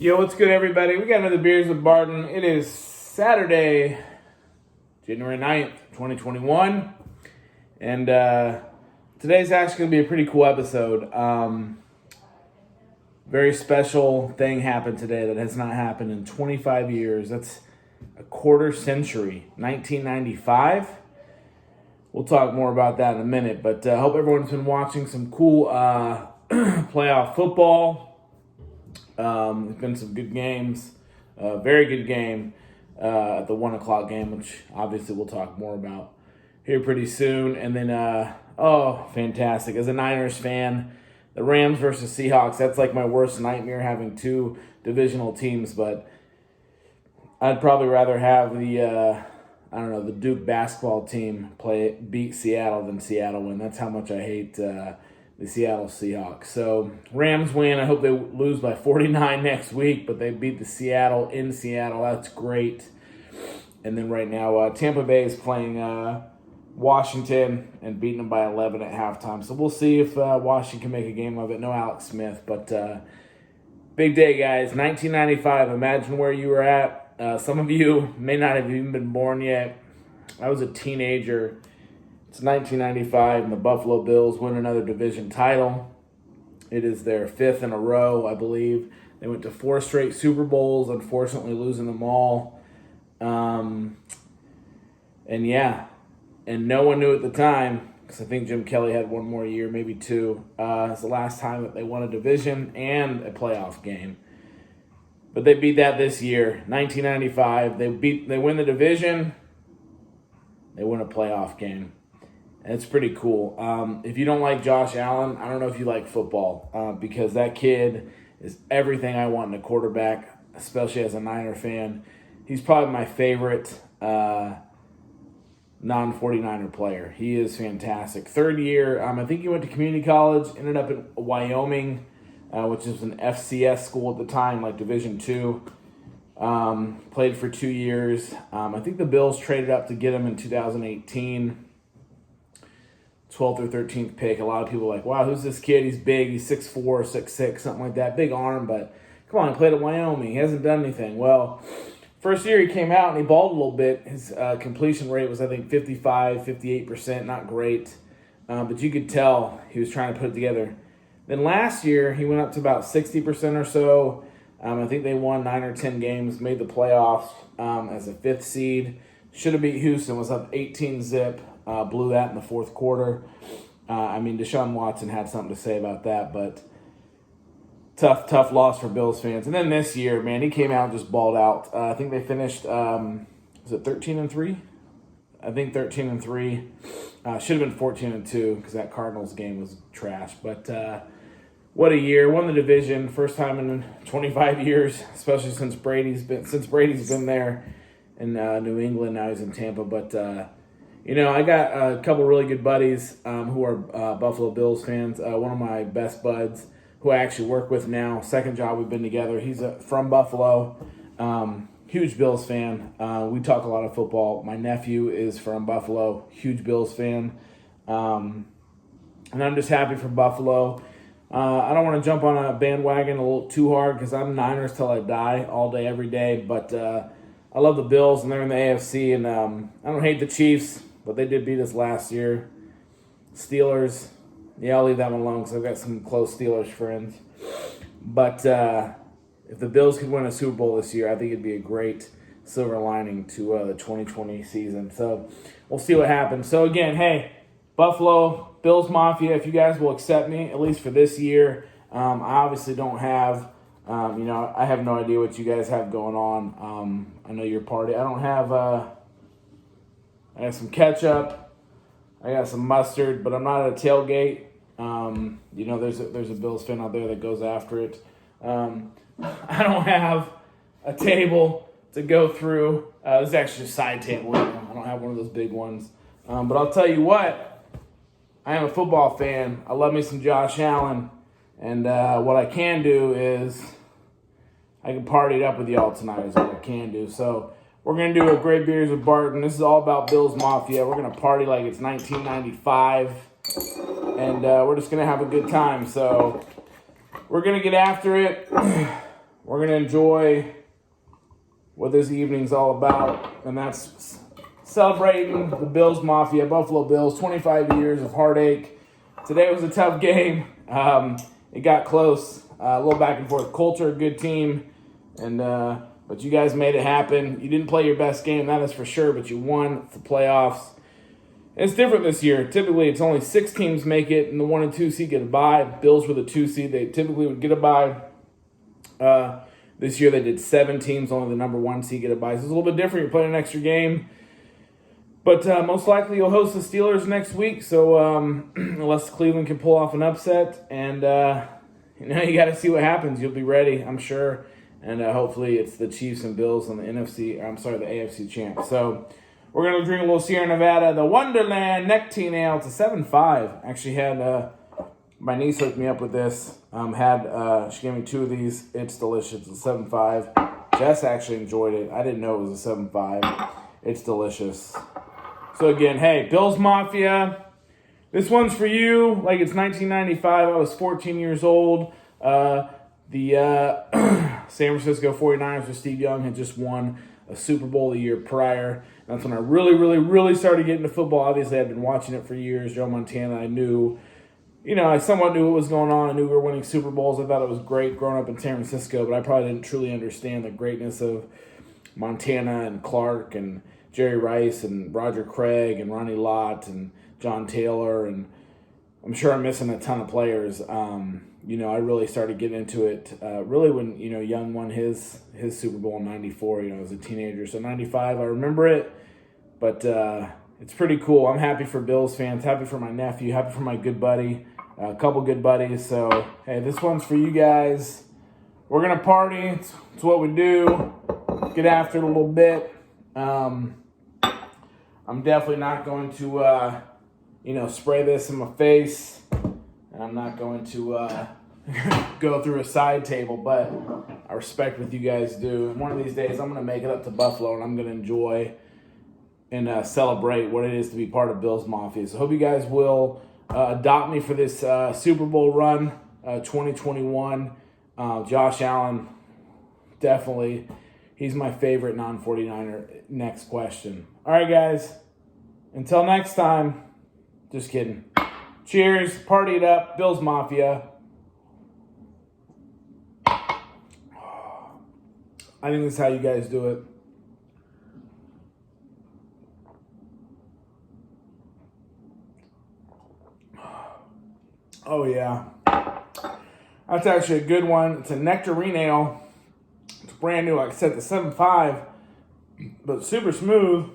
Yo, what's good, everybody? We got another Beers with Barton. It is Saturday, January 9th, 2021. And today's actually going to be a pretty cool episode. Very special thing happened today that has not happened in 25 years. That's a quarter century, 1995. We'll talk more about that in a minute. But I hope everyone's been watching some cool playoff football. There's been some good games, very good game at the 1 o'clock game, which obviously we'll talk more about here pretty soon. And then, fantastic. As a Niners fan, the Rams versus Seahawks, that's like my worst nightmare, having two divisional teams. But I'd probably rather have the Duke basketball team beat Seattle than Seattle win. That's how much I hate the Seattle Seahawks. So Rams win. I hope they lose by 49 next week, but they beat the Seattle in Seattle. That's great. And then right now, Tampa Bay is playing Washington and beating them by 11 at halftime. So we'll see if Washington can make a game of it. No Alex Smith, but big day, guys. 1995. Imagine where you were at. Some of you may not have even been born yet. I was a teenager. It's 1995, and the Buffalo Bills win another division title. It is their fifth in a row, I believe. They went to 4 straight Super Bowls, unfortunately losing them all. And no one knew at the time, because I think Jim Kelly had one more year, maybe 2. It's the last time that they won a division and a playoff game. But they beat that this year, 1995. They win the division. They win a playoff game. And it's pretty cool. If you don't like Josh Allen, I don't know if you like football, because that kid is everything I want in a quarterback, especially as a Niner fan. He's probably my favorite non-49er player. He is fantastic. Third year, I think he went to community college, ended up in Wyoming, which is an FCS school at the time, like Division II. Played for 2 years. I think the Bills traded up to get him in 2018. 12th or 13th pick. A lot of people are like, wow, who's this kid? He's big. He's 6'4", 6'6", something like that. Big arm, but come on, he played at Wyoming. He hasn't done anything. Well, first year he came out and he balled a little bit. His completion rate was, I think, 55, 58%. Not great. But you could tell he was trying to put it together. Then last year, he went up to about 60% or so. I think they won 9 or 10 games, made the playoffs as a 5th seed. Should have beat Houston, was up 18-zip. Blew that in the fourth quarter. Deshaun Watson had something to say about that, but tough loss for Bills fans. And then this year, man, he came out and just balled out. I think they finished, was it 13-3? I think 13-3. Should have been 14-2 because that Cardinals game was trash. But what a year! Won the division, first time in 25 years, especially since Brady's been there in New England. Now he's in Tampa, but. I got a couple really good buddies who are Buffalo Bills fans. One of my best buds who I actually work with now, second job we've been together. He's from Buffalo, huge Bills fan. We talk a lot of football. My nephew is from Buffalo, huge Bills fan. And I'm just happy for Buffalo. I don't want to jump on a bandwagon a little too hard because I'm Niners till I die, all day, every day. But I love the Bills, and they're in the AFC. And I don't hate the Chiefs. But they did beat us last year. Steelers, I'll leave that one alone because I've got some close Steelers friends. But if the Bills could win a Super Bowl this year, I think it'd be a great silver lining to the 2020 season. So we'll see what happens. So again, hey, Buffalo, Bills Mafia, if you guys will accept me, at least for this year. I obviously don't have, I have no idea what you guys have going on. I know your party. I don't have... I got some ketchup. I got some mustard, but I'm not at a tailgate. There's a Bills fan out there that goes after it. I don't have a table to go through. This is actually a side table. I don't have one of those big ones. But I'll tell you what, I am a football fan. I love me some Josh Allen. And what I can do is I can party it up with y'all tonight is what I can do. So we're going to do a Great Beers with Barton. This is all about Bills Mafia. We're going to party like it's 1995. And we're just going to have a good time. So we're going to get after it. we're going to enjoy what this evening's all about, and that's celebrating the Bills Mafia, Buffalo Bills, 25 years of heartache. Today was a tough game. It got close, a little back and forth. Colts are a good team, and but you guys made it happen. You didn't play your best game, that is for sure, but you won the playoffs. It's different this year. Typically, it's only 6 teams make it, and the 1 and 2 seed get a bye. Bills were the 2 seed. They typically would get a bye. This year they did 7 teams, only the number 1 seed get a bye. So it's a little bit different. You're playing an extra game. But most likely you'll host the Steelers next week, so unless Cleveland can pull off an upset. And, you got to see what happens. You'll be ready, I'm sure. And hopefully it's the Chiefs and Bills and the AFC champs. So we're going to drink a little Sierra Nevada, the Wanderland nectarine ale. It's a 7.5. Actually had my niece hooked me up with this. She gave me 2 of these. It's delicious. It's a 7.5. Jess actually enjoyed it. I didn't know it was a 7.5. It's delicious. So again, hey, Bills Mafia. This one's for you. Like it's 1995. I was 14 years old. The San Francisco 49ers with Steve Young had just won a Super Bowl the year prior. That's when I really, really, really started getting into football. Obviously, I'd been watching it for years. Joe Montana, I knew. I somewhat knew what was going on. I knew we were winning Super Bowls. I thought it was great growing up in San Francisco, but I probably didn't truly understand the greatness of Montana and Clark and Jerry Rice and Roger Craig and Ronnie Lott and John Taylor, and I'm sure I'm missing a ton of players. I really started getting into it really when, Young won his Super Bowl in 94. I was a teenager. So 95, I remember it, but it's pretty cool. I'm happy for Bills fans, happy for my nephew, happy for my good buddy, a couple good buddies. So, hey, this one's for you guys. We're going to party. It's what we do. Get after it a little bit. I'm definitely not going to, spray this in my face. And I'm not going to go through a side table, but I respect what you guys do. And one of these days, I'm going to make it up to Buffalo, and I'm going to enjoy and celebrate what it is to be part of Bills Mafia. So I hope you guys will adopt me for this Super Bowl run, 2021. Josh Allen, definitely. He's my favorite non-49er. Next question. All right, guys. Until next time. Just kidding. Cheers. Party it up. Bills Mafia. I think this is how you guys do it. Oh, yeah. That's actually a good one. It's a nectarine ale. It's brand new. Like I said, the 7.5, but super smooth.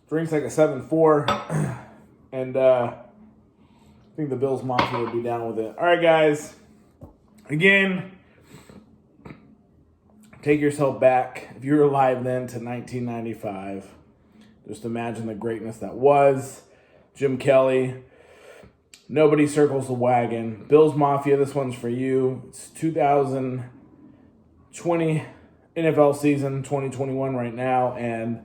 Drinks like a 7.4. And I think the Bills Mafia would be down with it. All right, guys. Again, take yourself back, if you were alive then, to 1995. Just imagine the greatness that was. Jim Kelly. Nobody circles the wagon. Bills Mafia, this one's for you. It's 2020 NFL season, 2021 right now. And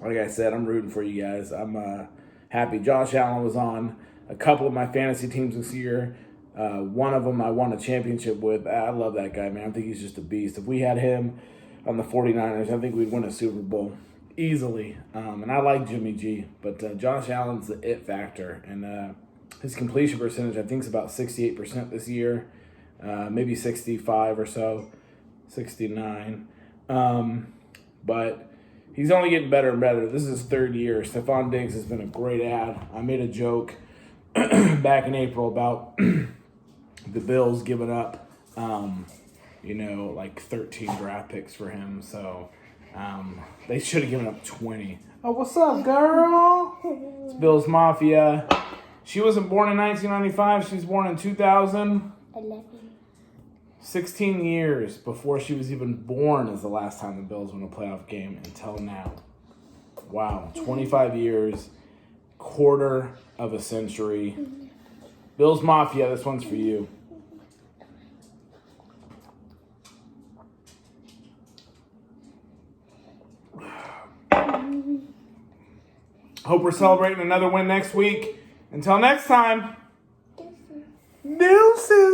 like I said, I'm rooting for you guys. I'm happy. Josh Allen was on a couple of my fantasy teams this year. One of them I won a championship with. I love that guy, man. I think he's just a beast. If we had him on the 49ers, I think we'd win a Super Bowl easily. And I like Jimmy G, but Josh Allen's the it factor. And his completion percentage, I think, is about 68% this year. Maybe 65 or so, 69. But he's only getting better and better. This is his 3rd year. Stephon Diggs has been a great ad. I made a joke back in April about the Bills giving up, like 13 draft picks for him. So they should have given up 20. Oh, what's up, girl? It's Bills Mafia. She wasn't born in 1995. She was born in 2000. 16 years before she was even born is the last time the Bills won a playoff game until now. Wow, 25 years, quarter of a century. Bills Mafia, this one's for you. Hope we're celebrating another win next week. Until next time, deuces.